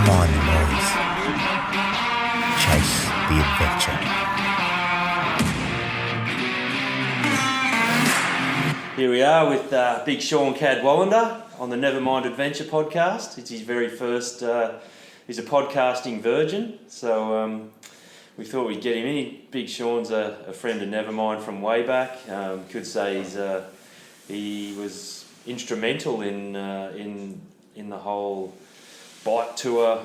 Come on, boys. Chase the adventure. Here we are with Big Sean Cadwallander on the Nevermind Adventure podcast. It's his very first, he's a podcasting virgin, so we thought we'd get him in. Big Sean's a friend of Nevermind from way back. Could say he was instrumental in the whole bike tour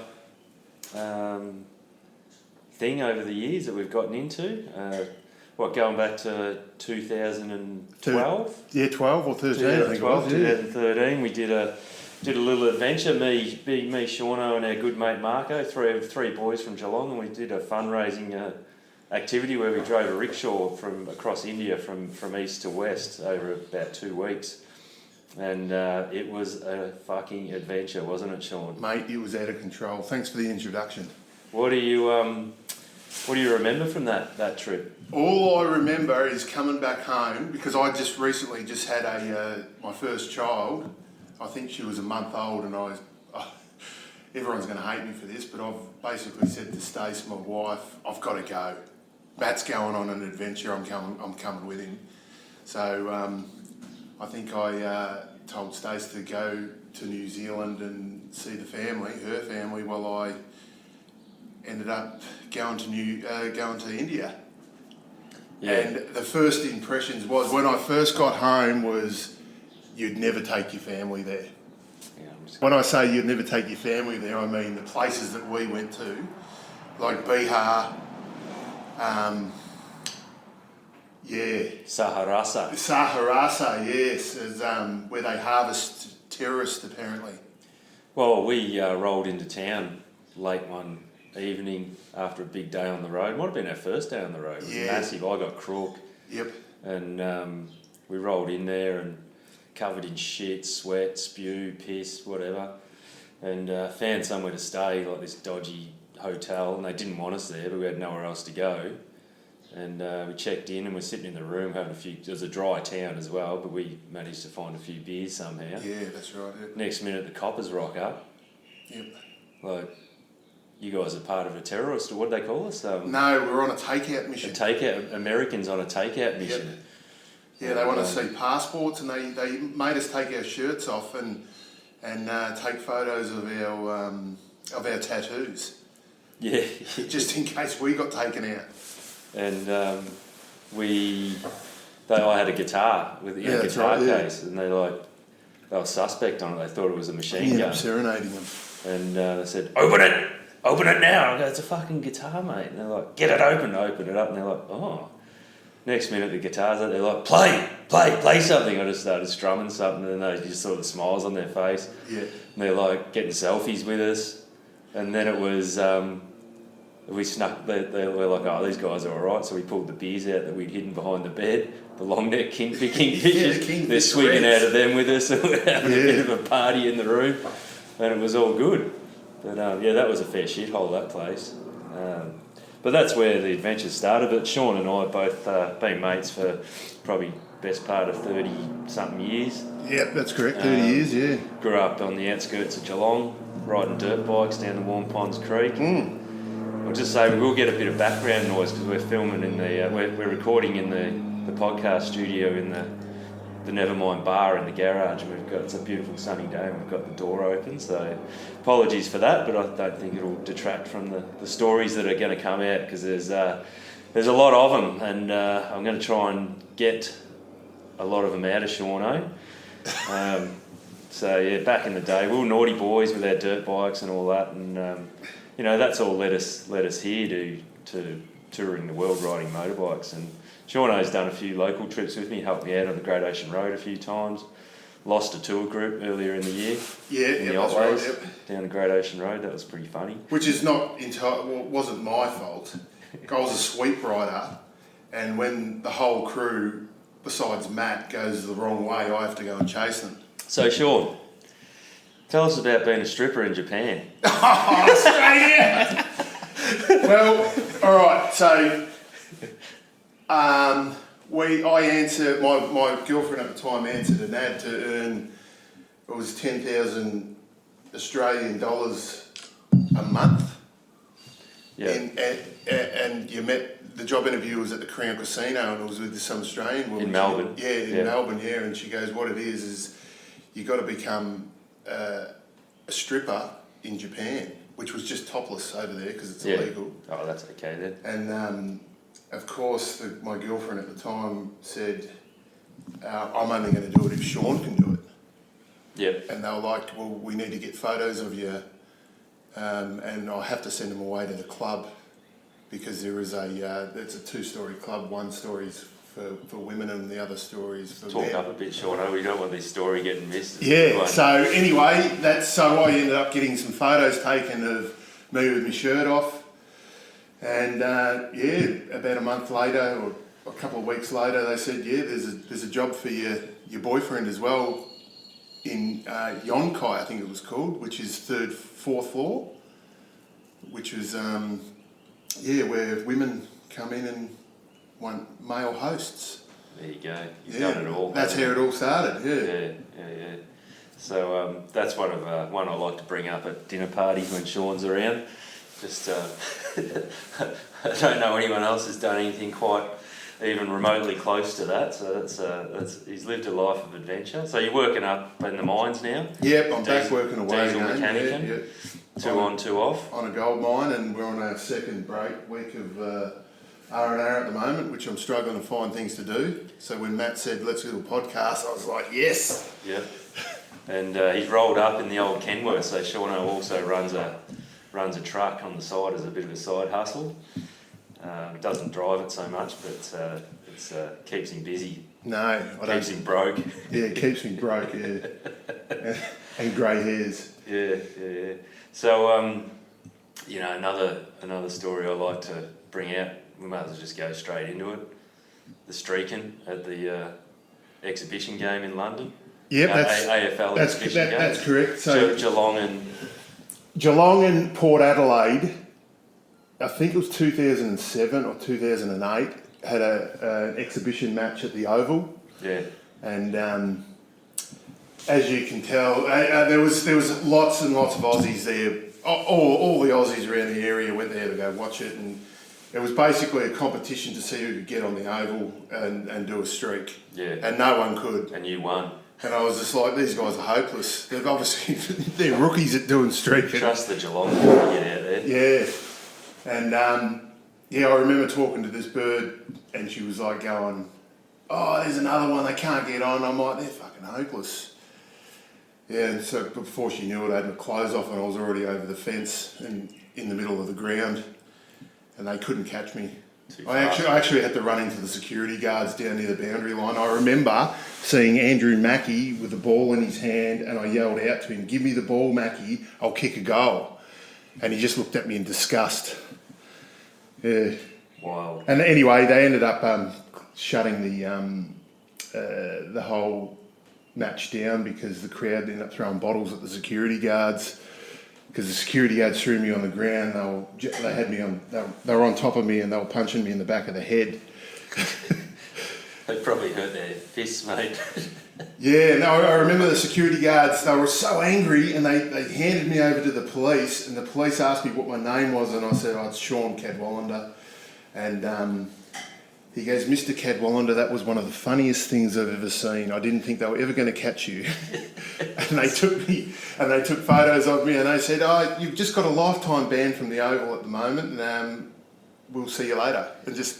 thing over the years that we've gotten into. Going back to 2012? Yeah, 12 or 13, I think it was. 2013, we did a little adventure, me, Seano and our good mate Marco, three boys from Geelong, and we did a fundraising activity where we drove a rickshaw from across India from east to west over about 2 weeks. And it was a fucking adventure, wasn't it, Sean? Mate, it was out of control. Thanks for the introduction. What do you remember from that trip? All I remember is coming back home because I just recently had my first child. I think she was a month old, and everyone's going to hate me for this, but I've basically said to Stace, my wife, I've got to go. Matt's going on an adventure. I'm coming with him. So I think I told Stace to go to New Zealand and see her family, while I ended up going to India. Yeah. And the first impressions was, when I first got home, was you'd never take your family there. Yeah, when I say you'd never take your family there, I mean the places that we went to, like Bihar, Saharasa, yes, is where they harvest terrorists, apparently. Well, we rolled into town late one evening after a big day on the road. Might have been our first day on the road. It was massive. I got crook. Yep. And we rolled in there and covered in shit, sweat, spew, piss, whatever, and found somewhere to stay, like this dodgy hotel, and they didn't want us there, but we had nowhere else to go. And we checked in and we're sitting in the room having a few. It was a dry town as well, but we managed to find a few beers somehow. Yeah, that's right. Yep. Next minute, the coppers rock up. Yep. Like, you guys are part of a terrorist, or what do they call us? No, we're on a takeout mission. Americans on a takeout mission. Yep. Yeah, they want to see passports, and they made us take our shirts off and take photos of our tattoos. Yeah. Just in case we got taken out. And I had a guitar with a guitar case, and they were suspect on it. They thought it was a machine gun. Serenading them. And they said, "Open it now!" I go, "It's a fucking guitar, mate." And they're like, "Get it open." I open it up, and they're like, "Oh." Next minute, the guitar's out. They're like, "Play something." I just started strumming something, and they just saw the smiles on their face. Yeah. And they're like getting selfies with us, and then it was. We snuck. They were like, "Oh, these guys are all right." So we pulled the beers out that we'd hidden behind the bed, the long neck king pictures. They're swigging out of them with us, and we're having a bit of a party in the room, and it was all good. But that was a fair shithole, that place. But that's where the adventure started. But Sean and I have both been mates for probably best part of 30-something years. Yep, that's correct. 30 years, yeah. Grew up on the outskirts of Geelong, riding dirt bikes down the Warm Ponds Creek. I'll just say we'll get a bit of background noise because we're filming in we're recording in the podcast studio in the Nevermind bar in the garage. It's a beautiful sunny day and we've got the door open, so apologies for that, but I don't think it'll detract from the stories that are going to come out, because there's a lot of them, and I'm going to try and get a lot of them out of Seano. So yeah, back in the day we were naughty boys with our dirt bikes and all that, and that's all led us here to touring the world, riding motorbikes. And Seano's done a few local trips with me, helped me out on the Great Ocean Road a few times. Lost a tour group earlier in the year. Yeah, that's right. Yep. Down the Great Ocean Road. That was pretty funny. Which is wasn't my fault. I was a sweep rider, and when the whole crew, besides Matt, goes the wrong way, I have to go and chase them. So Sean, tell us about being a stripper in Japan. Oh, straight out. Well, all right. So, my girlfriend at the time answered an ad to earn, it was 10,000 Australian dollars a month. Yeah. And you met, the job interview was at the Crown Casino, and it was with some Australian woman. In Melbourne? In Melbourne, and she goes, what it is you got to become a stripper in Japan, which was just topless over there because it's illegal. Oh, that's okay then. And of course, my girlfriend at the time said, I'm only going to do it if Sean can do it. Yep. And they were like, well, we need to get photos of you, and I'll have to send them away to the club because there is it's a 2-story club. One story's for women and the other story's for men. Talk up a bit, Sean. We don't want this story getting missed. Yeah, so anyway, so I ended up getting some photos taken of me with my shirt off. And about a month later or a couple of weeks later, they said, there's a job for your boyfriend as well in Honk, I think it was called, which is 4th floor, which was, where women come in and want male hosts. There you go. You've done it all. That's how it all started, Yeah. So that's one I like to bring up at dinner parties when Sean's around. Just, I don't know anyone else has done anything quite even remotely close to that. So that's he's lived a life of adventure. So you're working up in the mines now? Yep, I'm back working away diesel again. Mechanic. Yeah. 2 on, 2 off. On a gold mine, and we're on our second week of R&R at the moment, which I'm struggling to find things to do. So when Matt said, let's do a podcast, I was like, yes! Yep. And he's rolled up in the old Kenworth, so Seano also runs a truck on the side as a bit of a side hustle. Doesn't drive it so much, but it keeps him busy. No, I don't. Keeps him broke. Yeah, it keeps me broke, yeah. And grey hairs. Yeah. So, another story I like to bring out, we might as well just go straight into it. The streaking at the exhibition game in London. Yep, AFL exhibition game. That's correct. So Geelong and Port Adelaide, I think it was 2007 or 2008, had an exhibition match at the Oval. Yeah. And as you can tell, there was lots and lots of Aussies there. All the Aussies around the area went there to go watch it, and it was basically a competition to see who could get on the Oval and do a streak. Yeah. And no one could. And you won. And I was just like, these guys are hopeless. They're obviously they're rookies at doing streaking. Trust the Geelong to get out there. Yeah. And I remember talking to this bird, and she was like going, "Oh, there's another one. They can't get on." I'm like, "They're fucking hopeless." Yeah. And so before she knew it, I had my clothes off, and I was already over the fence and in the middle of the ground, and they couldn't catch me. I actually had to run into the security guards down near the boundary line. I remember seeing Andrew Mackie with the ball in his hand, and I yelled out to him, "Give me the ball, Mackie, I'll kick a goal." And he just looked at me in disgust. Yeah. Wow. And anyway, they ended up shutting the whole match down because the crowd ended up throwing bottles at the security guards. Because the security guards threw me on the ground, they had me on. They were on top of me, and they were punching me in the back of the head. They probably hurt their fists, mate. Yeah, no, I remember the security guards. They were so angry, and they handed me over to the police, and the police asked me what my name was, and I said, "Oh, it's Sean Cadwallander." And he goes, "Mr. Cadwallander, that was one of the funniest things I've ever seen. I didn't think they were ever going to catch you." And they took me, and they took photos of me, and they said, "Oh, you've just got a lifetime ban from the Oval at the moment, and we'll see you later." And just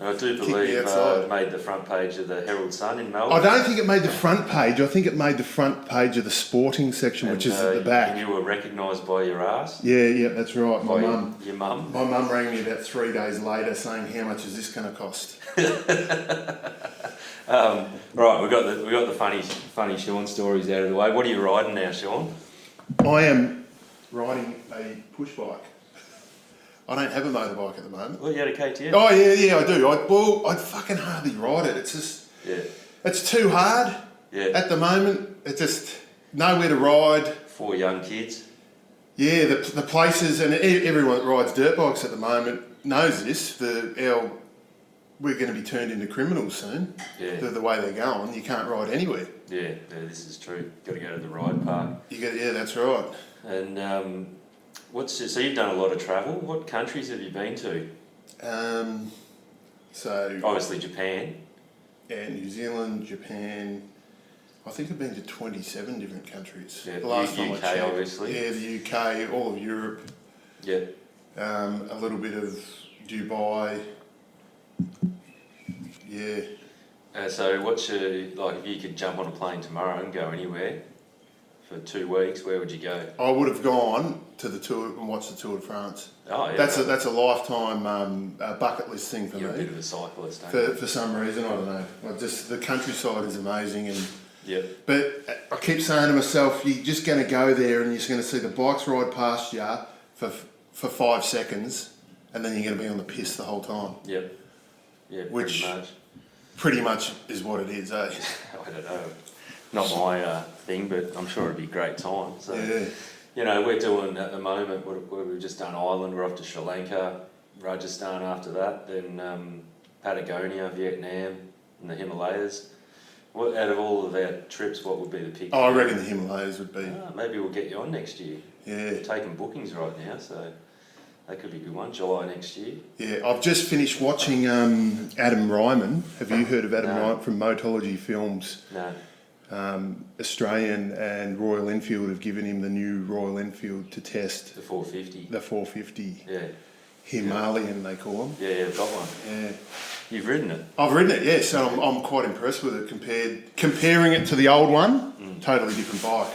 I do believe it made the front page of the Herald Sun in Melbourne. I don't think it made the front page. I think it made the front page of the sporting section, which is at the back. And you were recognised by your ass? Yeah, that's right. My mum. Your mum? My mum rang me about 3 days later saying, "How much is this going to cost?" Right, we got the funny Sean stories out of the way. What are you riding now, Sean? I am riding a push bike. I don't have a motorbike at the moment. Well, you had a KTM. Oh yeah, I do. I fucking hardly ride it. It's just it's too hard. Yeah. At the moment, it's just nowhere to ride. 4 young kids. Yeah, the places, and everyone that rides dirt bikes at the moment knows this. We're going to be turned into criminals soon. Yeah. The way they're going, you can't ride anywhere. Yeah, this is true. Got to go to the ride park. Yeah, that's right. And So you've done a lot of travel. What countries have you been to? So Obviously Japan. Yeah, New Zealand, Japan. I think I've been to 27 different countries. Yeah, the last time I UK checked. obviously. Yeah, the UK, all of Europe. Yeah. A little bit of Dubai. Yeah. So what's your, like, if you could jump on a plane tomorrow and go anywhere for 2 weeks, where would you go? I would have gone to the Tour and watched the Tour de France. Oh, yeah. That's a lifetime bucket list thing for You're me. a bit of a cyclist, aren't you? For some reason, I don't know. Just the countryside is amazing, and Yep. but I keep saying to myself, you're just going to go there and you're just going to see the bikes ride past you for 5 seconds, and then you're going to be on the piss the whole time. Yep. Yeah, Which- pretty much. Pretty much is what it is, eh? I don't know. Not my thing, but I'm sure it'd be a great time. So, Yeah. you know, we're doing at the moment, we've just done Ireland, we're off to Sri Lanka, Rajasthan after that, then Patagonia, Vietnam, and the Himalayas. What, out of all of our trips, what would be the pick? Oh, I reckon the Himalayas would be. Maybe we'll get you on next year. Yeah. We're taking bookings right now, so that could be a good one. July next year. Yeah, I've just finished watching Adam Ryman. Have you heard of Adam No. Ryman from Motology Films? No. Australian and Royal Enfield have given him the new Royal Enfield to test. The 450. The 450 Yeah. Himalayan, they call them. Yeah, I've got one. Yeah. You've ridden it? I've ridden it, yes, and I'm quite impressed with it. Comparing it to the old one, totally different bike.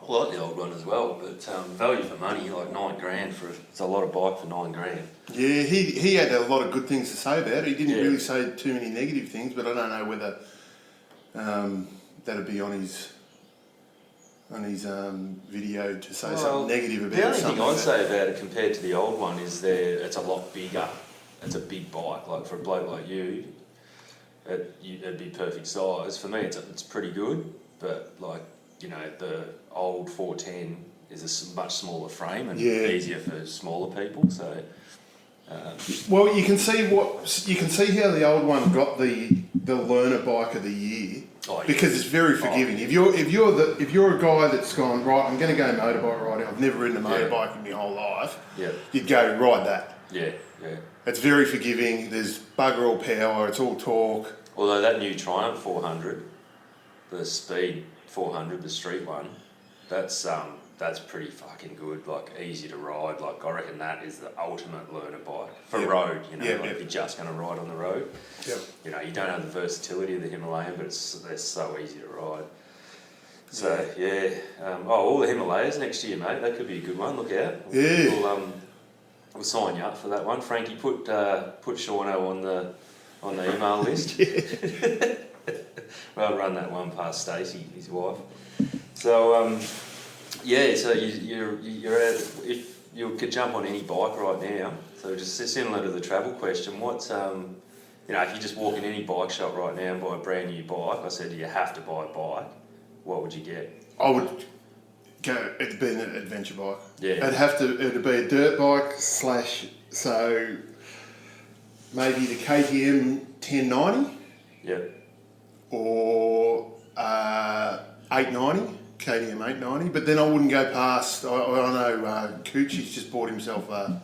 I like the old one as well, but value for money, like $9,000 it's a lot of bike for $9,000. Yeah, he had a lot of good things to say about it. He didn't Yeah. really say too many negative things, but I don't know whether that'd be on his video to say something negative about the only something. thing I'd say about it compared to the old one is it's a lot bigger. It's a big bike. Like for a bloke like you, it'd be perfect size. For me, it's pretty good, but like, you know, the old 410 is a much smaller frame and Yeah. easier for smaller people. So Well, you can see how the old one got the learner bike of the year. Oh, yeah. Because it's very forgiving. If you're a guy that's gone, right, I'm going to go motorbike riding. I've never ridden a motorbike in my whole life. Yeah. You'd go ride that. yeah, yeah. It's very forgiving. There's bugger all power. It's all torque. Although that new Triumph 400, the Speed 400, the street one, that's pretty fucking good. Like easy to ride. Like I reckon that is the ultimate learner bike for Yep. road. You know, Yep, like yep. if you're just going to ride on the road. Yep. You know, you don't have the versatility of the Himalayan, but they're so easy to ride. So yeah, all the Himalayas next year, mate. That could be a good one. Look out. Yeah. We'll sign you up for that one. Frankie, put Seano on the email list. Well, I'll run that one past Stacey, his wife. So so you're at, if you could jump on any bike right now. So just similar to the travel question, what's if you just walk in any bike shop right now and buy a brand new bike, I said, do you have to buy a bike? What would you get? I would go. It'd be an adventure bike. Yeah. It'd be a dirt bike / so maybe the KTM 1090 Yep. or 890. KTM 890, but then I wouldn't go past. I know Coochie's just bought himself a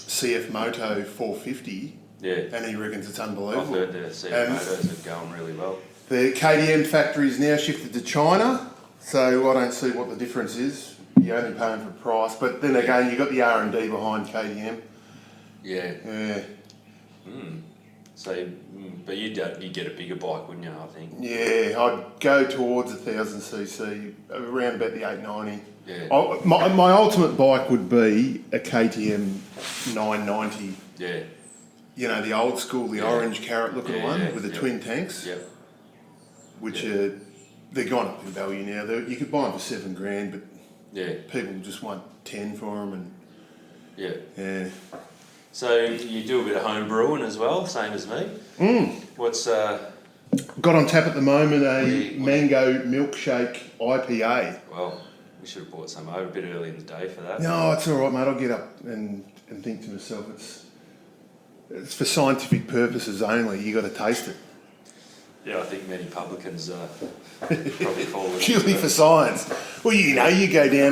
CF Moto 450, Yeah. and he reckons it's I've unbelievable. heard the CF Motos are going really well. The KTM factory's now shifted to China, so I don't see what the difference is. You're only paying for price, but then again, you've got the R&D behind KTM. Yeah. Yeah, So, but you'd get a bigger bike, wouldn't you? I think. yeah, I'd go towards 1,000cc, around about the 890. Yeah. My ultimate bike would be a KTM 990. Yeah. You know, the old school, the orange carrot looking one with the yep. twin tanks, Yep. which are, they're gone up in value now. You could buy them for $7,000, but Yeah. people just want 10 for them, and Yeah. yeah. So you do a bit of home brewing as well, same as me. What's Got on tap at the moment a We- mango milkshake IPA. well, we should have bought some over a bit early in the day for that. No, it's all right, mate. I'll get up and think to myself, it's for scientific purposes only. You got to taste it. Yeah, I think many publicans probably fall into Purely that. for science. Well, you know, I go down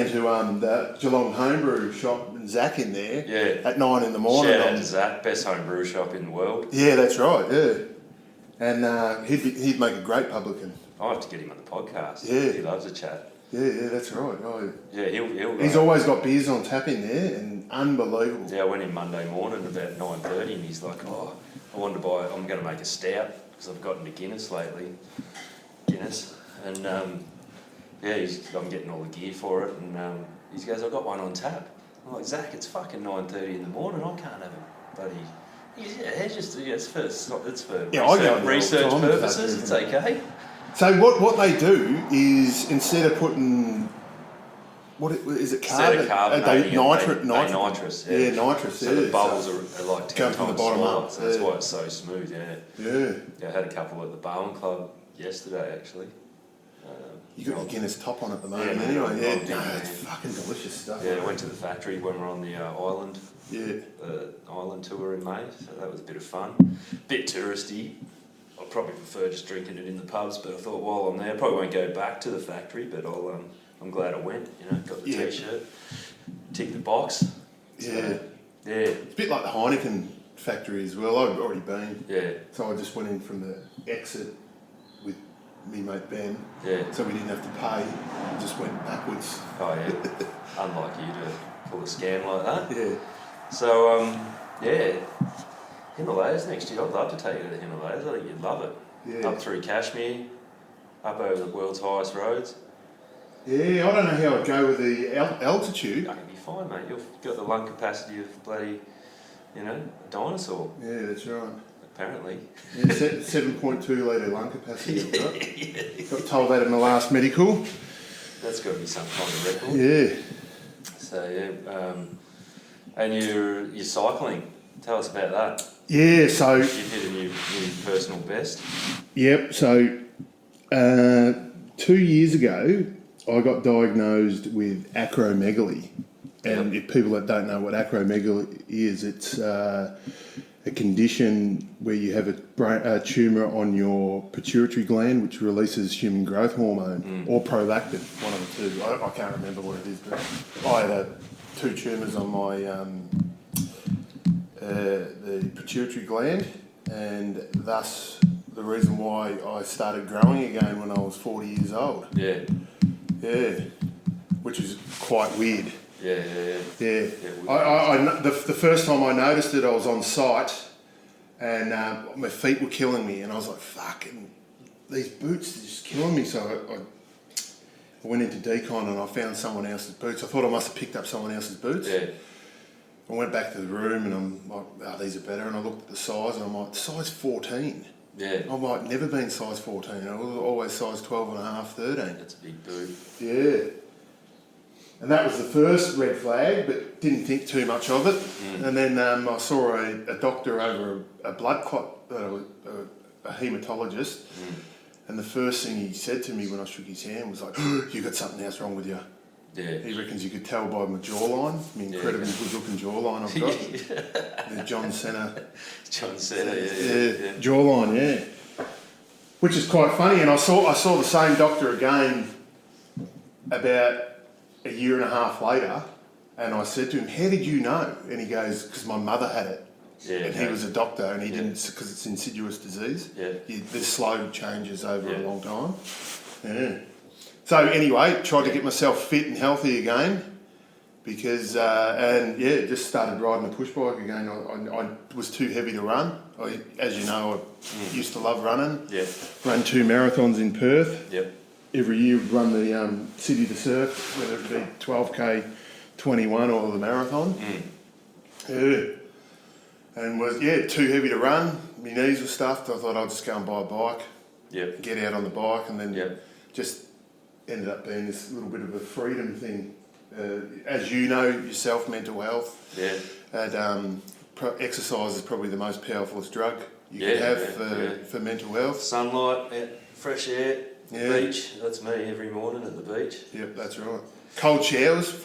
to the Geelong Homebrew shop and Zach in there Yeah. at 9 in the morning. Shout out to Zach, best home brew shop in the world. Yeah, that's right, yeah. And he'd make a great publican. I'll have to get him on the podcast. Yeah. He loves a chat. Yeah, that's right. Oh, Yeah, he'll he's always got beers on tap in there, and unbelievable. Yeah, I went in Monday morning about 9:30 and he's like, I'm going to make a stout because I've gotten to Guinness lately. And I'm getting all the gear for it, and he goes, I've got one on tap. I'm like, Zach, it's fucking 9:30 in the morning, I can't have a bloody... It's for research purposes, it's okay. So what they do is, instead of putting... Is it carbon? Instead of carbonating nitrous. Yeah, nitrous. So the bubbles are like 10 Come from the times bottom smaller, up. so that's why it's so smooth, Yeah. I had a couple at the Barwon Club yesterday, actually. You got your Guinness top on at the moment, man, anyway. I'm Yeah, digging it's fucking delicious stuff. Yeah, I went to the factory when we were on the island. Yeah. The island tour in May, so that was a bit of fun. Bit touristy. I probably prefer just drinking it in the pubs, but I thought while I'm there, I probably won't go back to the factory, but I'm glad I went. Got the t-shirt, tick the box. Yeah. Yeah. It's a bit like the Heineken factory as well. I've already been. Yeah. So I just went in from the exit with me mate Ben. Yeah. So we didn't have to pay. We just went backwards. Oh yeah. Unlike you to pull a scam like that. Yeah. So Himalayas next year. I'd love to take you to the Himalayas. I think you'd love it. Yeah. Up through Kashmir, up over the world's highest roads. Yeah, I don't know how I'd go with the altitude. I think you'll be fine, mate. You've got the lung capacity of bloody, a dinosaur, Yeah, that's right. apparently. Yeah, 7.2 litre lung capacity I've got. Got told that in the last medical. That's got to be some kind of record. Yeah. So, and you're cycling. Tell us about that. Yeah, so... You've hit a new personal best. Yep, so 2 years ago, I got diagnosed with acromegaly. And if people that don't know what acromegaly is, it's a condition where you have a tumour on your pituitary gland, which releases human growth hormone, or prolactin, one of the two. I can't remember what it is, but I had 2 tumours on my the pituitary gland, and thus the reason why I started growing again when I was 40 years old. Yeah. Yeah, which is quite weird. Yeah. Yeah. The first time I noticed it, I was on site, and my feet were killing me, and I was like, fucking, these boots are just killing me. So I went into decon and I found someone else's boots. I thought I must have picked up someone else's boots. Yeah. I went back to the room and I'm like, oh, these are better. And I looked at the size and I'm like, size 14. Yeah. I'm like, never been size 14. I was always size 12 and a half, 13. That's a big boot. Yeah. And that was the first red flag, but didn't think too much of it. And then I saw a doctor over a blood clot, a haematologist. And the first thing he said to me when I shook his hand was like, you got something else wrong with you. Yeah. He reckons you could tell by my jawline, my incredibly good looking jawline I've got. The John Cena. Yeah. Jawline, yeah. Which is quite funny. And I saw the same doctor again about a year and a half later, and I said to him, how did you know? And he goes, because my mother had it. Yeah, and he was a doctor, and he didn't, because it's insidious disease. Yeah. There's slow changes over a long time. Yeah. So anyway, tried to get myself fit and healthy again, because, just started riding a push bike again. I was too heavy to run. As you know, I used to love running. Yeah. Run 2 marathons in Perth. Yep. Every year we'd run the City to Surf, whether it be 12K, 21 or the marathon. Yeah. And was, too heavy to run. My knees were stuffed. I thought I'd just go and buy a bike. Yep. Get out on the bike, and then just ended up being this little bit of a freedom thing. As you know yourself, mental health. Yeah. And exercise is probably the most powerful drug you can have for mental health. Sunlight, fresh air, beach. That's me every morning at the beach. Yep, that's right. Cold showers,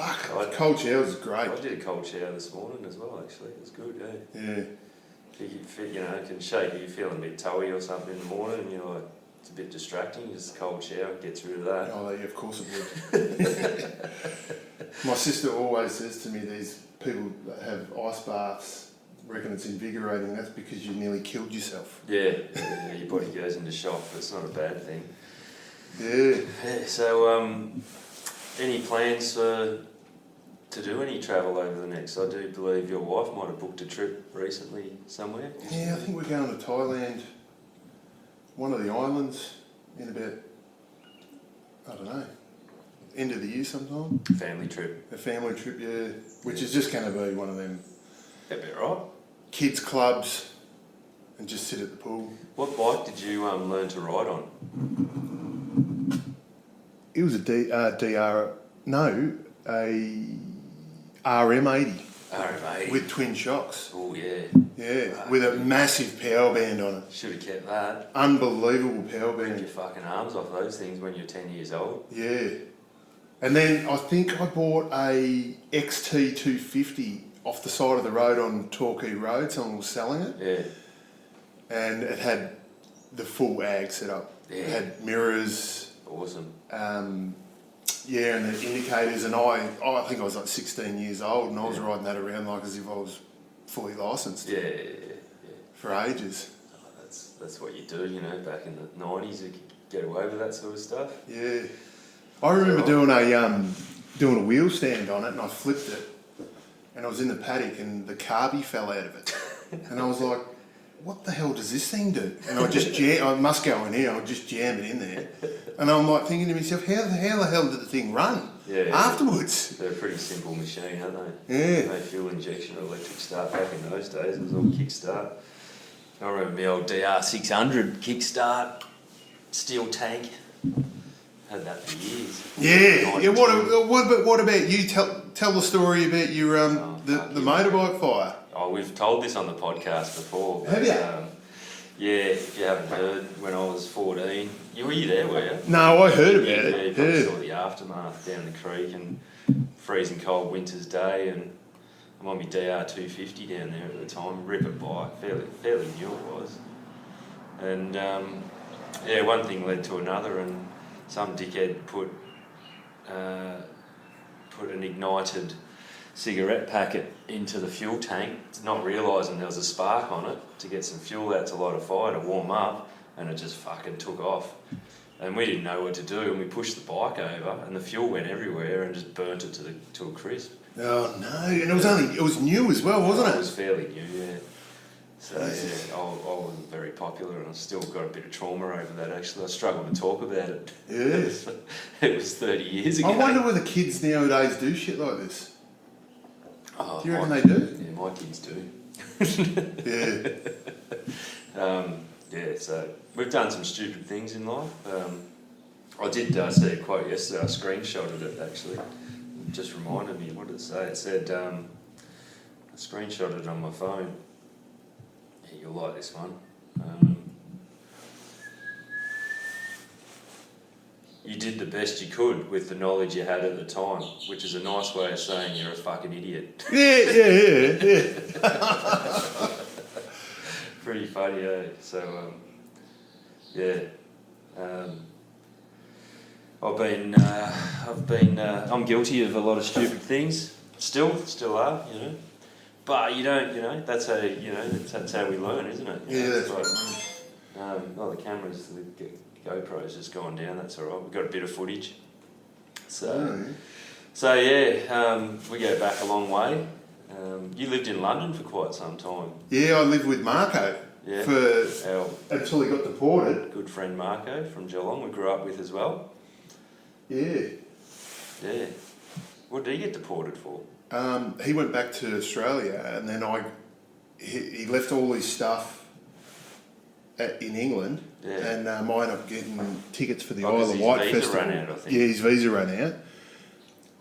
cold showers is great. I did a cold shower this morning as well, actually. It was good, Yeah. it can shake you. You're feeling a bit toey or something in the morning, and you're like, it's a bit distracting. Just a cold shower gets rid of that. Oh, yeah, of course it would. My sister always says to me, these people that have ice baths reckon it's invigorating. That's because you nearly killed yourself. Yeah, your body goes into shock, but it's not a bad thing. Yeah. So, any plans to do any travel over the next? I do believe your wife might have booked a trip recently somewhere. Yeah, I think we're going to Thailand, one of the islands, in about, I don't know, end of the year sometime. Family trip. A family trip, yeah, which is just going to be one of them That'd be right. kids clubs and just sit at the pool. What bike did you learn to ride on? It was a RM80 RM80. with twin shocks. Oh yeah. Yeah, with a massive power band on it. Should have kept that. Unbelievable power Rip your band. fucking arms off those things when you're 10 years old. Yeah. And then I think I bought a XT250 off the side of the road on Torquay Road. Someone was selling it. Yeah. And it had the full ag set up. Yeah. It had mirrors. Awesome. Yeah, and the indicators. And I think I was like 16 years old, and I was riding that around like as if I was fully licensed. Yeah. For ages. Oh, that's what you do, back in the 90s, you could get away with that sort of stuff. Yeah. I remember doing a wheel stand on it, and I flipped it, and I was in the paddock, and the carby fell out of it, and I was like, "What the hell does this thing do?" And I just I must go in here. I'll just jam it in there, and I'm like thinking to myself, "How the hell did the thing run?" Afterwards. They're a pretty simple machine, aren't they? Yeah. No fuel injection or electric start back in those days. It was all kickstart. I remember my old DR600 kickstart steel tank. Had that for years. Yeah. Yeah. What about you? Tell the story about your the motorbike fire. Oh, we've told this on the podcast before. Have you? Yeah, if you haven't heard, when I was 14, were you there, were you? No, I heard about Yeah, it. you probably saw the aftermath down the creek and freezing cold winter's day, and I'm on my DR250 down there at the time, ripper bike, fairly new it was. And one thing led to another, and some dickhead put an ignited cigarette packet into the fuel tank, not realising there was a spark on it, to get some fuel out to light a fire to warm up, and it just fucking took off. And we didn't know what to do, and we pushed the bike over, and the fuel went everywhere and just burnt it to a crisp. Oh no! And it was new as well, wasn't it? It was fairly new, yeah. So yeah, I wasn't very popular, and I still got a bit of trauma over that. Actually, I struggle to talk about it. Yeah. It was 30 years ago. I wonder whether kids nowadays do shit like this. Oh, Do you reckon they do? Yeah, my kids do. Yeah. So we've done some stupid things in life. I did see a quote yesterday. I screenshotted it actually. It just reminded me. What did it say? It said, I screenshotted it on my phone. Yeah, you'll like this one. You did the best you could with the knowledge you had at the time, which is a nice way of saying you're a fucking idiot. Yeah. Pretty funny, eh? So, I'm guilty of a lot of stupid things. Still are, But you don't, that's how that's how we learn, isn't it? That's right. The cameras, the GoPro's just gone down. That's all right. We've got a bit of footage. So we go back a long way. You lived in London for quite some time. Yeah, I lived with Marco until he got deported. Good friend Marco from Geelong, we grew up with as well. Yeah. Yeah. What did he get deported for? He went back to Australia, and then he left all his stuff in England, and I ended up getting tickets for the Isle of Wight Festival. Ran out, I think. Yeah, his visa ran out.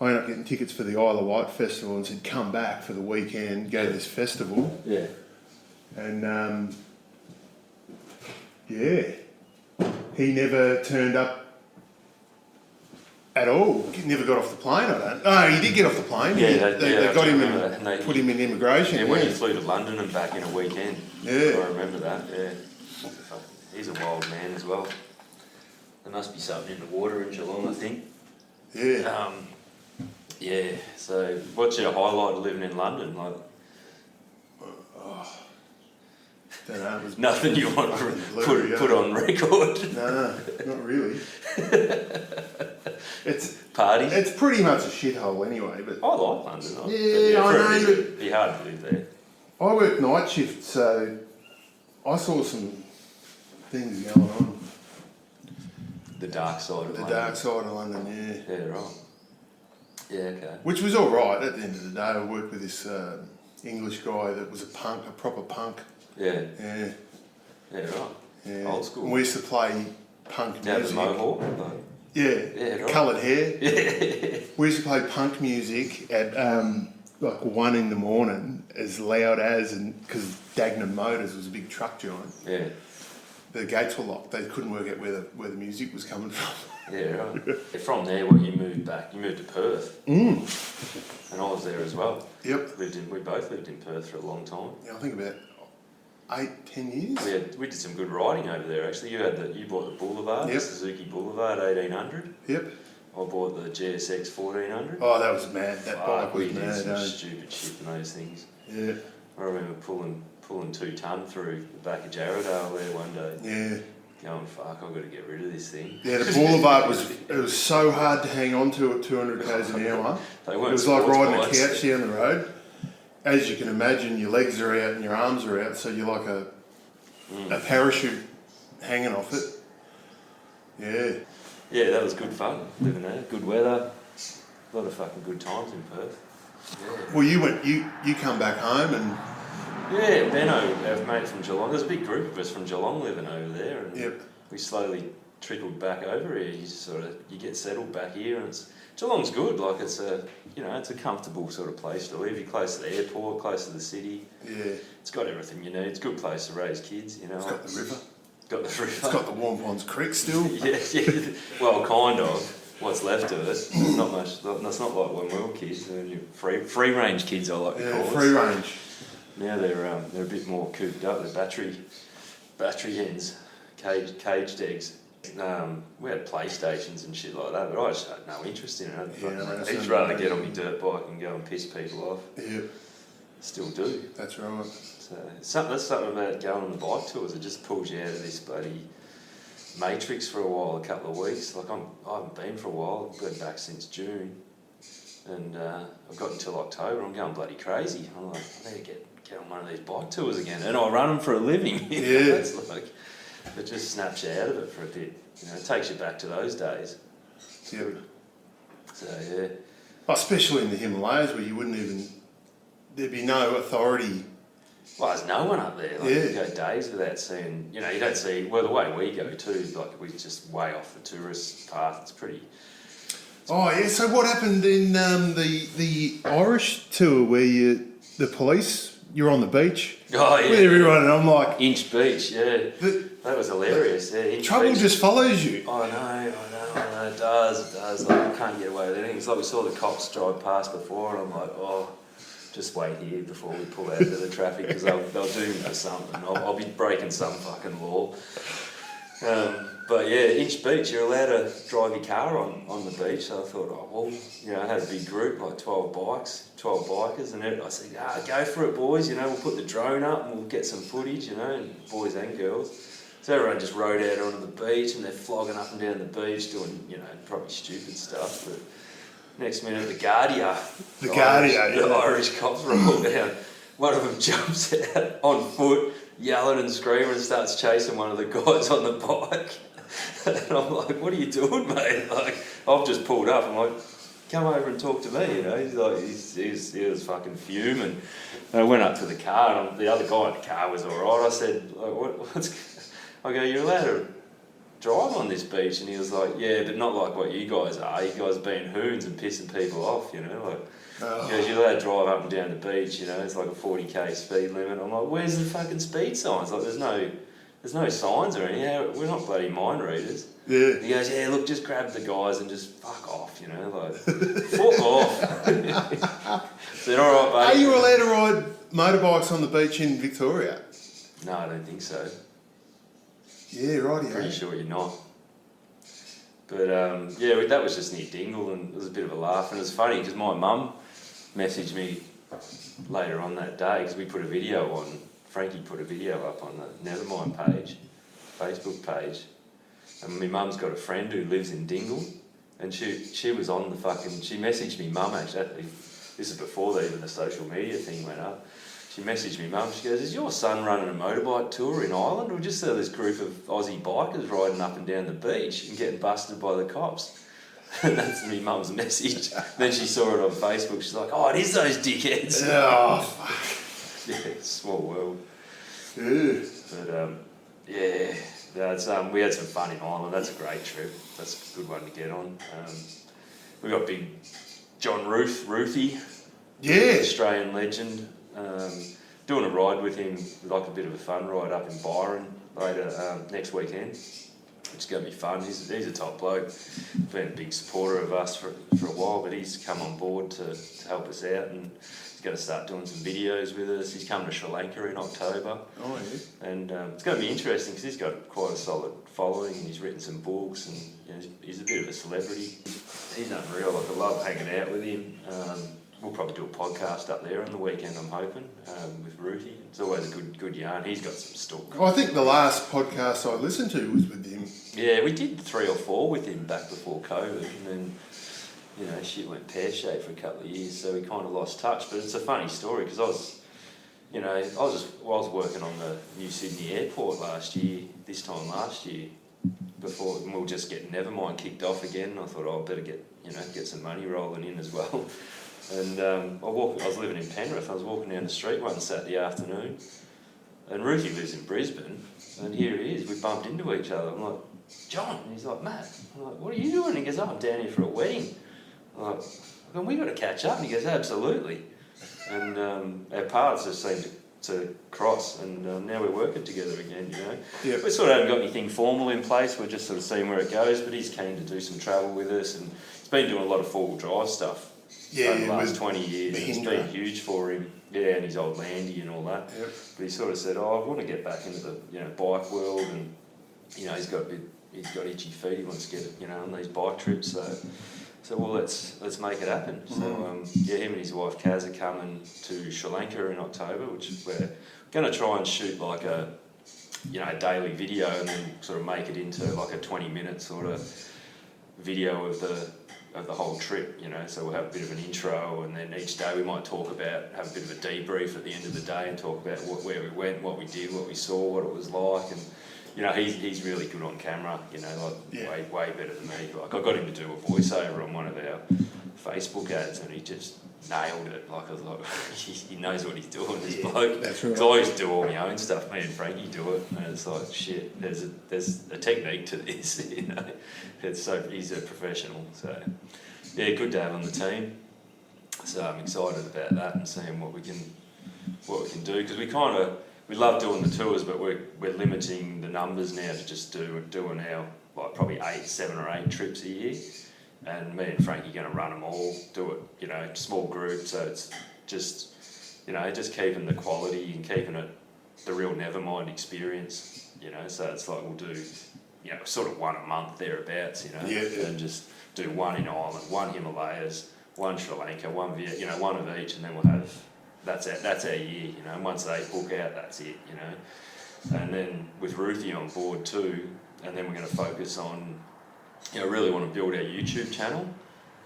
I ended up getting tickets for the Isle of Wight Festival and said, come back for the weekend, go to this festival. Yeah. And, he never turned up at all. Never got off the plane, I don't. Oh, he did get off the plane. Yeah, they got him and put him in immigration. Yeah, when he flew to London and back in a weekend. Yeah. I remember that, yeah. He's a wild man as well. There must be something in the water in Geelong, I think. Yeah. Yeah, so what's your highlight of living in London? Like, Don't know, it was nothing you want to put on record? No, not really. It's Parties? It's pretty much a shithole anyway. But I like London. Yeah, I know. It'd be hard to live there. I work night shift, so I saw some things going on. The dark side of The London. dark side of London, yeah. Yeah, right. Yeah, okay. Which was all right at the end of the day. I worked with this English guy that was a proper punk. Yeah. Yeah. Yeah, right. Yeah. Old school. And we used to play punk Down music. the mohawk? Yeah. Yeah, right. Coloured hair. Yeah. We used to play punk music at like 1 a.m. as loud as, and because Dagenham Motors was a big truck giant. Yeah. The gates were locked. They couldn't work out where the music was coming from. Yeah, right. From there, you moved back? You moved to Perth. And I was there as well. Yep. We both lived in Perth for a long time. Yeah, I think about 8-10 years. We did some good riding over there. Actually, you bought the Boulevard, Yep. the Suzuki Boulevard 1800. Yep. I bought the GSX 1400. Oh, that was mad. That bike we was did mad. some eh? stupid shit in those things. Yeah. I remember pulling 2 ton through the back of Jarradale there one day. Yeah. Going, fuck, I've got to get rid of this thing. Yeah, the Boulevard was so hard to hang on to at 200 k's an hour. They It weren't was like sports riding bikes. a couch down the road. As you can imagine, your legs are out and your arms are out, so you're like a parachute hanging off it. Yeah. Yeah, that was good fun living there. Good weather. A lot of fucking good times in Perth. Yeah. Well, you come back home and Yeah, Benno, our mate from Geelong. There's a big group of us from Geelong living over there, and Yep. we slowly trickled back over here. You get settled back here, and Geelong's good. Like it's a comfortable sort of place to live. You're close to the airport, close to the city. yeah, It's got everything you need. It's a good place to raise kids. You know, it's got the river. Got the river. It's got the Warm Ponds Creek still. yeah. Well, kind of. What's left of it? Not much. That's not like when we were kids. Free range kids, I like to call Yeah, it. free range. Now they're a bit more cooped up. They're battery hens, caged eggs. We had PlayStations and shit like that, but I just had no interest in it. Yeah, I'd rather get on my dirt bike and go and piss people off. Yeah, Still do. that's right. So that's something about going on the bike tours. It just pulls you out of this bloody matrix for a while, a couple of weeks. Like I haven't been for a while. I've been back since June, and I've got until October. I'm going bloody crazy. I'm like, I need to get on one of these bike tours again, and I run them for a living. You know, Yeah. it's like it just snaps you out of it for a bit. You know, it takes you back to those days. Yeah. So yeah, Especially in the Himalayas where there'd be no authority. well, there's no one up there. Like, Yeah. you go days without seeing. You know, you don't see. Well, the way we go too, like we're just way off the tourist path. It's pretty. Oh yeah. So what happened in the Irish tour where the police? You're on the beach Oh yeah. with everyone, and I'm like, Inch Beach, yeah. That was hilarious. Yeah, Inch trouble Beach. just follows you. I know, it does. Like, I can't get away with anything. It's like we saw the cops drive past before, and I'm like, oh, just wait here before we pull out into the traffic because they'll do me for something. I'll be breaking some fucking law. But yeah, Inch Beach, you're allowed to drive your car on the beach. So I thought, oh, well, you know, I had a big group, like 12 bikers, and I said, go for it, boys. You know, we'll put the drone up and we'll get some footage, you know, and boys and girls. So everyone just rode out onto the beach and they're flogging up and down the beach doing, you know, probably stupid stuff. But next minute, the Irish cops roll down. One of them jumps out on foot, yelling and screaming, and starts chasing one of the guys on the bike. And I'm like, what are you doing, mate? Like, I've just pulled up. I'm like, come over and talk to me, you know. He's like, he was fucking fuming. And I went up to the car, and the other guy in the car was all right. I said, like, I go, you're allowed to drive on this beach? And he was like, yeah, but not like what you guys are. You guys are being hoons and pissing people off, you know. Like, he goes, you're allowed to drive up and down the beach, you know. It's like a 40k speed limit. I'm like, where's the fucking speed signs? Like, there's there's no signs or anything. Yeah, we're not bloody mind readers. Yeah. He goes, yeah, look, just grab the guys and just fuck off, you know, like, fuck off. Said, all right, Are mate. you allowed to ride motorbikes on the beach in Victoria? No, I don't think so. Yeah, right. Pretty sure you're not. But that was just near Dingle, and it was a bit of a laugh. And it was funny because my mum messaged me later on that day because we put a video on. Frankie put a video up on the Nevermind page, Facebook page, and my mum's got a friend who lives in Dingle, and she was on the fucking. She messaged me mum actually. This is before even the social media thing went up. She messaged me mum, she goes, is your son running a motorbike tour in Ireland? We just saw this group of Aussie bikers riding up and down the beach and getting busted by the cops. And that's me mum's message. Then she saw it on Facebook, she's like, oh, it is those dickheads. Oh, fuck. Yeah, small world. Yeah. But that's we had some fun in Ireland. That's a great trip. That's a good one to get on. We got big John Ruthie, Yeah. Australian legend. Doing a ride with him, like a bit of a fun ride up in Byron later next weekend, which is going to be fun. He's a top bloke. Been a big supporter of us for a while, but he's come on board to help us out, and he's going to start doing some videos with us. He's coming to Sri Lanka in October. Oh, yeah. And it's going to be interesting because he's got quite a solid following, and he's written some books, and you know, he's a bit of a celebrity. He's unreal. Like, I love hanging out with him. We'll probably do a podcast up there on the weekend, I'm hoping, with Ruthie. It's always a good yarn. He's got some stock. I think the last podcast I listened to was with him. Yeah, we did 3 or 4 with him back before COVID, and then, you know, shit went pear-shaped for a couple of years, so we kind of lost touch. But it's a funny story because I was working on the New Sydney airport this time last year, before, and we were just getting Nevermind kicked off again. I thought, I better get some money rolling in as well. And I was living in Penrith. I was walking down the street one Saturday afternoon, and Ruthie lives in Brisbane, and here he is. We bumped into each other. I'm like, John. And he's like, Matt. I'm like, what are you doing? He goes, I'm down here for a wedding. I'm like, well, we got to catch up. And he goes, absolutely. And our paths just seemed to cross, and now we're working together again, you know. Yep. We sort of haven't got anything formal in place. We're just sort of seeing where it goes, but he's keen to do some travel with us, and he's been doing a lot of four-wheel drive stuff. Yeah, over the last 20 years. It's Mahindra. been huge for him. Yeah, and his old Landy and all that. Yep. But he sort of said, I want to get back into the bike world, and he's got itchy feet. He wants to get on these bike trips. So well, let's make it happen. So him and his wife Kaz are coming to Sri Lanka in October, which we're going to try and shoot like a daily video, and then sort of make it into like a 20-minute sort of video of the whole trip, so we'll have a bit of an intro, and then each day we might have a bit of a debrief at the end of the day and talk about where we went, what we did, what we saw, what it was like, and he's really good on camera, way better than me. Like, I got him to do a voiceover on one of our Facebook ads, and he just nailed it. Like, I was like, he knows what he's doing, this bloke. That's right. Because I used to do all my own stuff. Me and Frankie do it, and it's like, shit. There's a technique to this, he's a professional. So, yeah, good to have on the team. So I'm excited about that and seeing what we can do, because we love doing the tours, but we're limiting the numbers now to just doing our probably 7 or 8 trips a year. And me and Frankie are going to run them all, do it, small group, so it's just, just keeping the quality and keeping it the real Nevermind experience, so it's like we'll do, sort of one a month thereabouts, and just do one in Ireland, one Himalayas, one Sri Lanka, one Vietnam, one of each, and then we'll have, that's our year, and once they book out, that's it, and then with Ruthie on board too, and then we're going to focus on, really want to build our YouTube channel,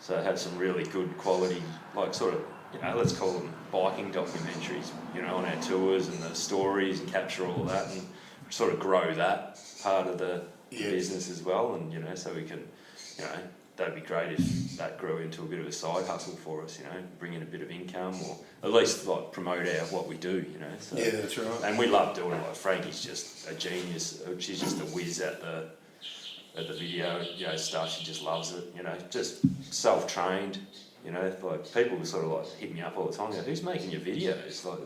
so have some really good quality, let's call them biking documentaries, on our tours and the stories, and capture all of that, and sort of grow that part of the business as well, and so we can, that'd be great if that grew into a bit of a side hustle for us, bring in a bit of income, or at least promote what we do, So, yeah, that's right. and we love doing it. Like, Frankie's just a genius. She's just a whiz at the video, stuff. She just loves it, just self-trained, You know, like people were sort of like hit me up all the time. Like, who's making your videos? Like,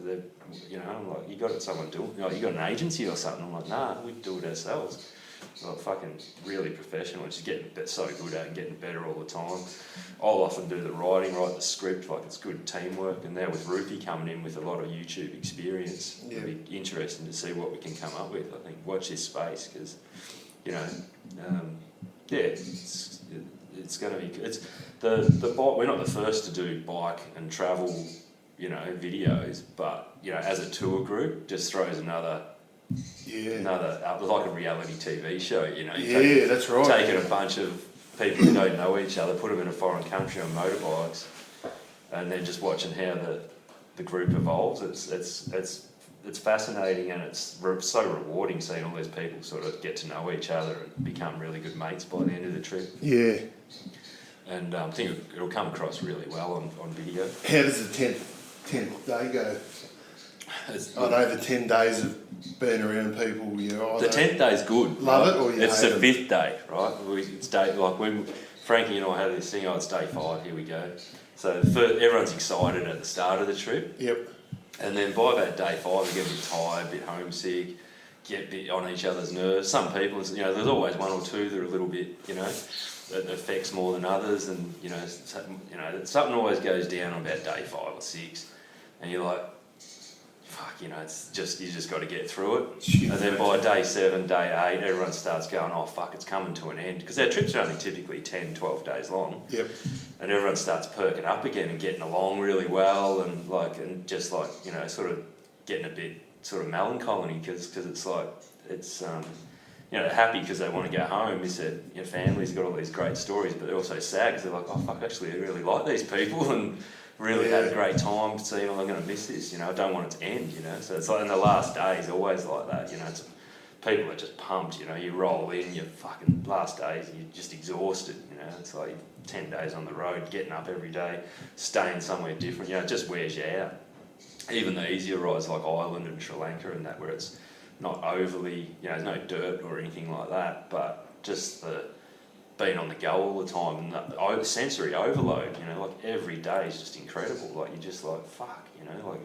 you know, I'm like, you got someone doing, like, you got an agency or something? I'm like, nah, we do it ourselves. Like, fucking really professional. Just getting so good at it and getting better all the time. I'll often do the writing, write the script. Like, it's good teamwork. And now with Rupee coming in with a lot of YouTube experience, it'll be interesting to see what we can come up with. I think watch this space because, you know, it's going to be. It's the we're not the first to do bike and travel, you know, videos, but you know, as a tour group, just throws another like a reality TV show. You know, that's right. Taking a bunch of people who don't know each other, put them in a foreign country on motorbikes, and then just watching how the group evolves. It's fascinating and it's so rewarding seeing all these people sort of get to know each other and become really good mates by the end of the trip. Yeah. And I think it'll come across really well on video. How does the 10th day go? I know the 10 days of being around people. The 10th day's good. Love it, or you it's hate the it? 5th day, right? It's day like when Frankie and I had this thing. Oh, it's day 5. Here we go. So everyone's excited at the start of the trip. Yep. And then by about day 5, we get a bit tired, a bit homesick, get a bit on each other's nerves. Some people, you know, there's always one or two that are a little bit, you know, that affects more than others, and you know, something always goes down on about day 5 or 6, and you're like, fuck, you know, it's just you just got to get through it. And then by day 7, day 8, everyone starts going, oh fuck, it's coming to an end, because our trips are only typically 10, 12 days long. Yep. And everyone starts perking up again and getting along really well, and just like, you know, sort of getting a bit sort of melancholy because it's like it's you know, happy because they want to go home. Miss it. Your family's got all these great stories, but they're also sad because they're like, oh fuck, actually I really like these people and really had a great time seeing. Oh, I'm going to miss this. You know, I don't want it to end. You know, so it's like in the last day is always like that. You know, it's people are just pumped. You know, you roll in, you're fucking last days, and you're just exhausted. You know, it's like 10 days on the road, getting up every day, staying somewhere different. You know, it just wears you out. Even the easier rides like Ireland and Sri Lanka and that, where it's not overly, you know, there's no dirt or anything like that, but just the being on the go all the time and the sensory overload, you know, like every day is just incredible. Like you're just like, fuck, you know, like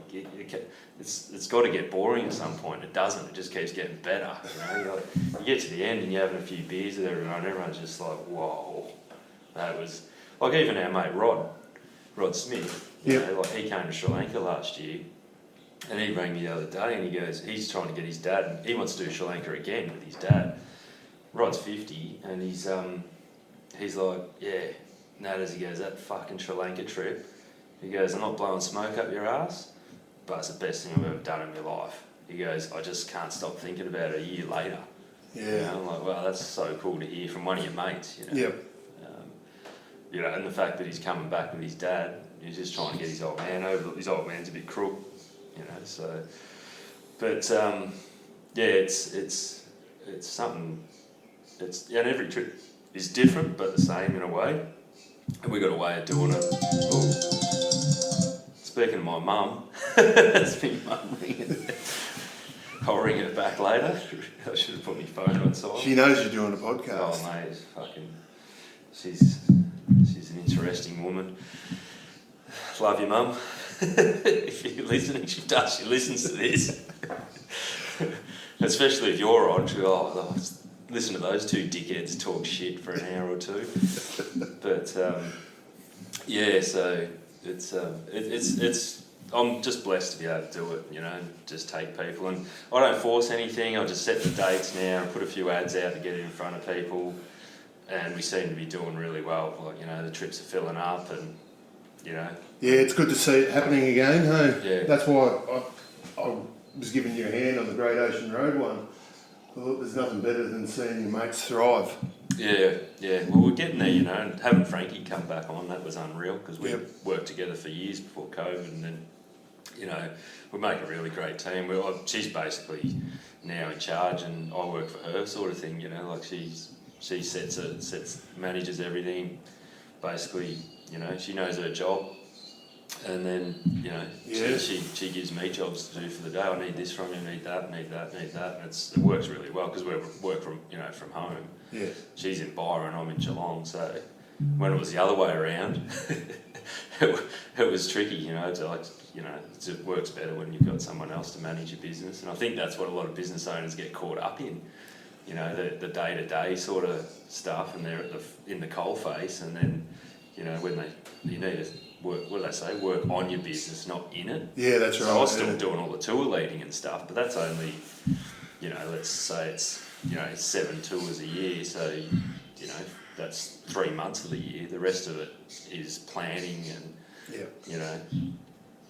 it's got to get boring at some point. It doesn't. It just keeps getting better. You know, you get to the end and you're having a few beers with everyone. And everyone's just like, whoa, that was like even our mate Rod Smith. You know, like he came to Sri Lanka last year. And he rang me the other day and he goes, he's trying to get his dad, he wants to do Sri Lanka again with his dad. Rod's 50 and he's like, yeah, Natters, he goes, that fucking Sri Lanka trip, he goes, I'm not blowing smoke up your ass, but it's the best thing I've ever done in my life. He goes, I just can't stop thinking about it a year later. Yeah. You know, I'm like, wow, that's so cool to hear from one of your mates, you know. Yep. You know, and the fact that he's coming back with his dad, he's just trying to get his old man over, his old man's a bit crook. You know, so, but yeah, it's something. And every trip is different, but the same in a way. And we got a way of doing it. Ooh. Speaking of my mum, it's my mum ringing. I'll ring her back later. I should have put my phone on silent. She knows you're doing a podcast. Oh mate, she's an interesting woman. Love you, mum. If you're listening, she listens to this. Especially if you're on, she'll go, listen to those two dickheads talk shit for an hour or two. But yeah, so it's I'm just blessed to be able to do it, you know, just take people. And I don't force anything, I just set the dates now, put a few ads out to get it in front of people, and we seem to be doing really well. Like, you know, the trips are filling up and, you know. Yeah, it's good to see it happening again, hey? Yeah. That's why I was giving you a hand on the Great Ocean Road one. Well, there's nothing better than seeing your mates thrive. Yeah. Well, we're getting there, you know, and having Frankie come back on, that was unreal because we worked together for years before COVID, and then, you know, we make a really great team. She's basically now in charge and I work for her sort of thing, you know, like she manages everything, basically, you know, she knows her job. And then, you know, she gives me jobs to do for the day. I need this from you, need that. And it works really well because we work from home. Yeah. She's in Byron, I'm in Geelong. So when it was the other way around, it was tricky, you know. It's like, you know, it works better when you've got someone else to manage your business, and I think that's what a lot of business owners get caught up in. You know, the day-to-day sort of stuff, and they're in the coalface, and then, you know, when you need to work, what do they say, work on your business, not in it. Yeah, that's right. So I was still doing all the tour leading and stuff, but that's only, you know, let's say it's, you know, 7 tours a year, so, you know, that's 3 months of the year. The rest of it is planning and, you know,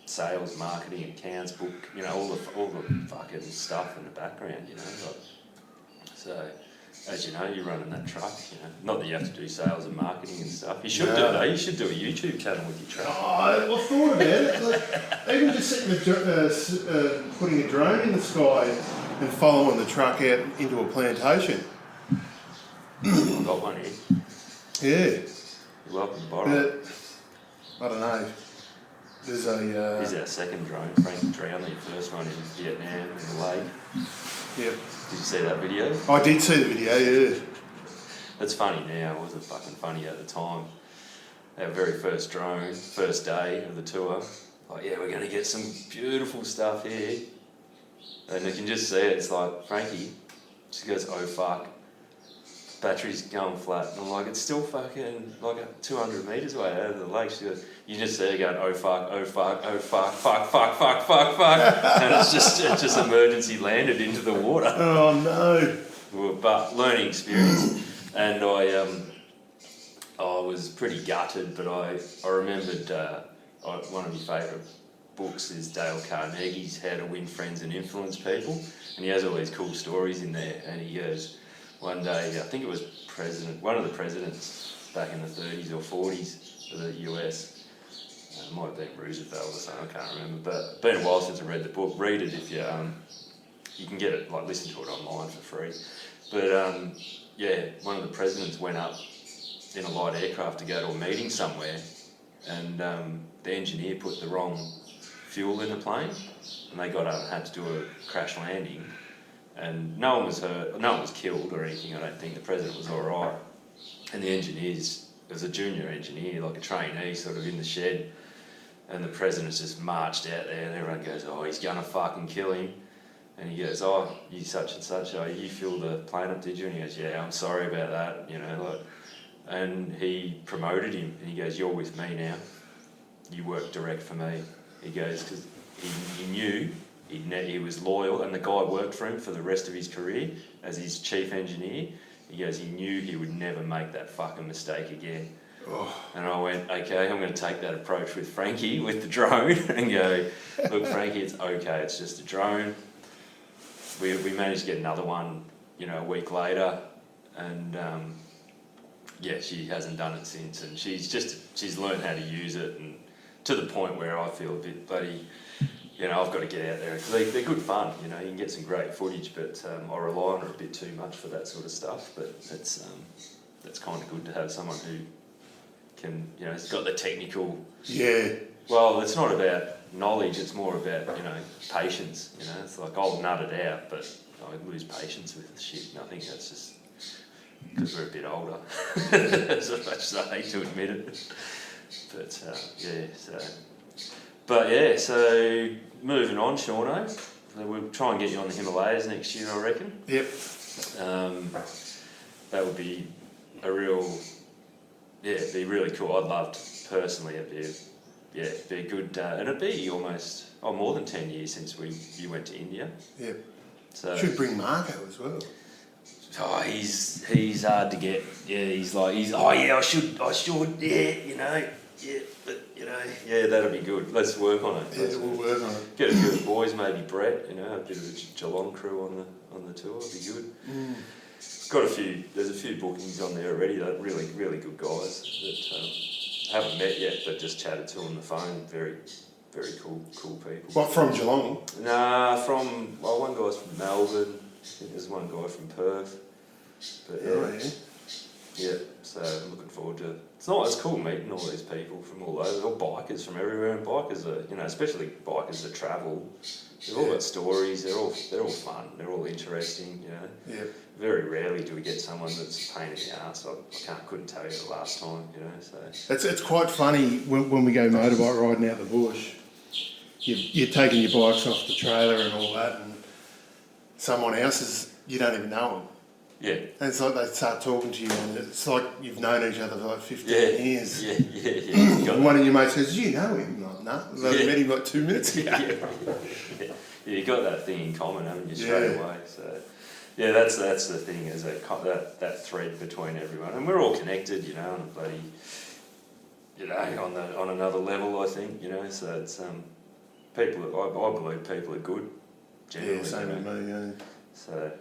sales, marketing, accounts, book, you know, all the fucking stuff in the background, you know. Like, so, as you know, you're running that truck, you know. Not that you have to do sales and marketing and stuff. You should do that. You should do a YouTube channel with your truck. Oh, I thought about it. Like, even just sitting putting a drone in the sky and following the truck out into a plantation. I've got one here. Yeah. You're welcome to borrow it. I don't know. There's a... Here's our second drone. Frank drowned the first one in Vietnam in the lake. Yep. Did you see that video? I did see the video, yeah. It's funny now. It wasn't fucking funny at the time. Our very first drone, first day of the tour. Like, yeah, we're going to get some beautiful stuff here. And you can just see it. It's like, Frankie, she goes, oh fuck. Battery's going flat. And I'm like, it's still fucking like 200 metres away out of the lake. She goes, you just see her going, oh fuck, oh fuck, oh fuck, fuck, fuck, fuck, fuck, fuck. And it just emergency landed into the water. Oh no. Well, but learning experience. And I was pretty gutted, but I remembered one of my favourite books is Dale Carnegie's How to Win Friends and Influence People. And he has all these cool stories in there. And he goes, one day, I think it was one of the presidents back in the 30s or 40s of the US, it might have been Roosevelt or something, I can't remember, but it's been a while since I read the book. Read it if you can get it, like listen to it online for free. But yeah, one of the presidents went up in a light aircraft to go to a meeting somewhere, and the engineer put the wrong fuel in the plane, and they got up and had to do a crash landing. And no one was hurt, no one was killed or anything, I don't think. The president was all right. And the engineers, it was a junior engineer, like a trainee, sort of in the shed. And the president's just marched out there, and everyone goes, oh, he's going to fucking kill him. And he goes, oh, you such and such, oh, you flew the plane up, did you? And he goes, yeah, I'm sorry about that, you know. Like, and he promoted him, and he goes, you're with me now. You work direct for me. He goes, because he knew... He was loyal, and the guy worked for him for the rest of his career as his chief engineer. He goes, he knew he would never make that fucking mistake again. Oh. And I went, okay, I'm going to take that approach with Frankie, with the drone, and go, look, Frankie, it's okay, it's just a drone. We managed to get another one, you know, a week later, and yeah, she hasn't done it since, and she's learned how to use it, and to the point where I feel a bit bloody... You know, I've got to get out there because they're good fun. You know, you can get some great footage, but I rely on her a bit too much for that sort of stuff. But that's kind of good to have someone who can, you know, has got the technical. Yeah. Well, it's not about knowledge; it's more about, you know, patience. You know, it's like I'll nut it out, but I lose patience with the shit. And I think that's just because we're a bit older, as much as I hate to admit it. But yeah, so. But yeah, so moving on, Seano, we'll try and get you on the Himalayas next year, I reckon. Yep. That would be it'd be really cool. I'd love to, personally, it'd be a good, and it'd be almost, more than 10 years since you went to India. Yep. So should bring Marco as well. Oh, he's hard to get. Yeah, I should, yeah, you know. Yeah, but, you know, yeah, that'll be good. Let's work on it. Yeah, we'll work on it. Get a few of the boys, maybe Brett, you know, a bit of a Geelong crew on the tour, it'll be good. There's a few bookings on there already, like really, really good guys that haven't met yet, but just chatted to on the phone. Very, very cool people. What, from Geelong? Nah, one guy's from Melbourne, I think there's one guy from Perth. But yeah. Oh, yeah. Yeah, so I'm looking forward to it. It's cool meeting all these people from all over. They're all bikers from everywhere, and bikers are, especially bikers that travel. They've all got stories. They're all fun. They're all interesting. Yeah. Very rarely do we get someone that's a pain in the arse. Couldn't tell you the last time. So It's quite funny when we go motorbike riding out the bush. You're taking your bikes off the trailer and all that, and someone else's, you don't even know them. Yeah. And it's like they start talking to you, and it's like you've known each other for like 15 years. Yeah. And one of your mates says, "Do you know him?" I'm like, no, I met him like 2 minutes ago. Yeah, you got that thing in common, haven't you, straight away? So, yeah, that's the thing, is that thread between everyone, and we're all connected, on a bloody, on another level, I think, So it's people. I believe people are good. Generally, Yeah, same with me. Yeah. So,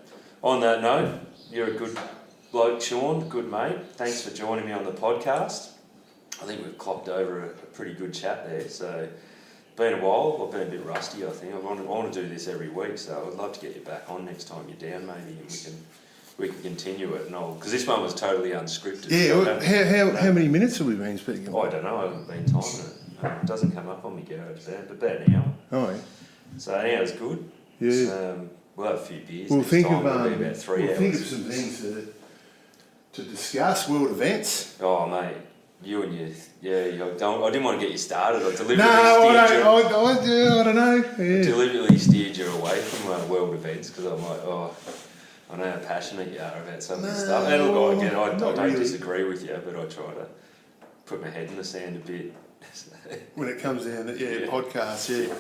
on that note, you're a good bloke, Sean, good mate. Thanks for joining me on the podcast. I think we've clocked over a pretty good chat there. So, been a while. I've been a bit rusty, I think. I want to do this every week, so I'd love to get you back on next time you're down, maybe, and we can continue it. Because this one was totally unscripted. Yeah. How many minutes have we been speaking? I don't know. I haven't been timing it. It doesn't come up on my garage there, but about an hour. Oh, yeah. So an hour's good. Yeah. We'll have a few beers. We'll next think time. of It'll be about 3 hours. think of some things to discuss. World events. Oh, mate, you and I didn't want to get you started. I deliberately I don't know. Yeah. Deliberately steered you away from world events because I'm like, I know how passionate you are about some of this stuff. And look, again, I don't really disagree with you, but I try to put my head in the sand a bit. When it comes down to podcasts, yeah.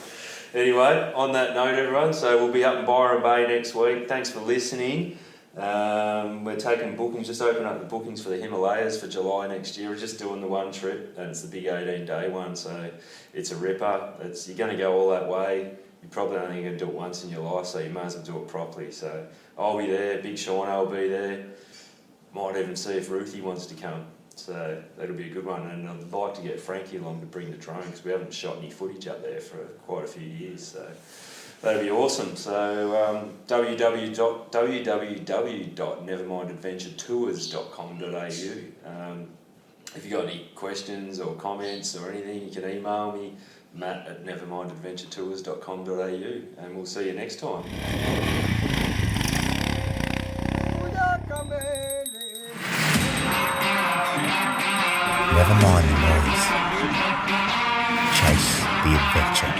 Anyway, on that note, everyone, so we'll be up in Byron Bay next week. Thanks for listening. We're taking bookings, just opening up the bookings for the Himalayas for July next year. We're just doing the one trip, and it's the big 18-day one, so it's a ripper. You're going to go all that way. You're probably only going to do it once in your life, so you may as well do it properly. So I'll be there, Big Seano will be there. Might even see if Ruthie wants to come. So that'll be a good one, and I'd like to get Frankie along to bring the drone because we haven't shot any footage up there for quite a few years, so that'd be awesome. So www.nevermindadventuretours.com.au. If you've got any questions or comments or anything, you can email me, matt@nevermindadventuretours.com.au, and we'll see you next time. Never mind the noise. Chase the adventure.